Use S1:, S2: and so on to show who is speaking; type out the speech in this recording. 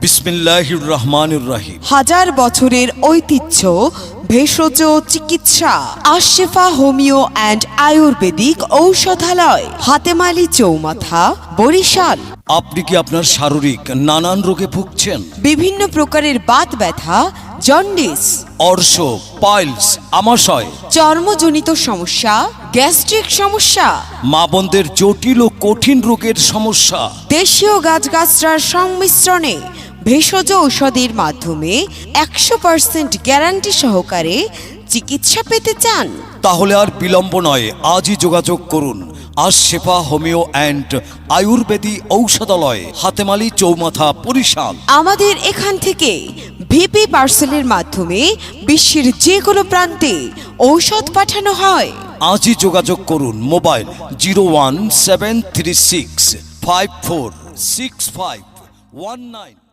S1: বিসমিল্লাহির রহমানির রহিম।
S2: হাজার বছরের ঐতিহ্য ভেষজ চিকিৎসা আশফা হোমিও অ্যান্ড আয়ুর্বেদিক ঔষধালয়, হাতেমালি চৌমাথা, বরিশাল।
S1: আপনি কি আপনার শারীরিক নানান রোগে ভুগছেন?
S2: বিভিন্ন প্রকারের বাত ব্যথা, জন্ডিস,
S1: অর্শ, পাইলস, আমাশয়,
S2: চর্মজনিত সমস্যা, গ্যাস্ট্রিক সমস্যা,
S1: মা বোনদের জটিল ও কঠিন রোগের সমস্যা,
S2: দেশীয় গাছগাছরার সংমিশ্রণে ভেষজ ঔষধের মাধ্যমে 100% গ্যারান্টি সহকারে চিকিৎসা পেতে চান?
S1: তাহলে আর বিলম্ব নয়, আজই যোগাযোগ করুন আশফা হোমিও অ্যান্ড আয়ুর্বেদিক ঔষধালয়, হাতেমালি চৌমাথা, বরিশাল। আমাদের
S2: এখান থেকে ভিপি পার্সেলের মাধ্যমে বিশ্বের যে কোনো প্রান্তে ঔষধ পাঠানো হয়।
S1: আজই যোগাযোগ করুন মোবাইল 01736546519।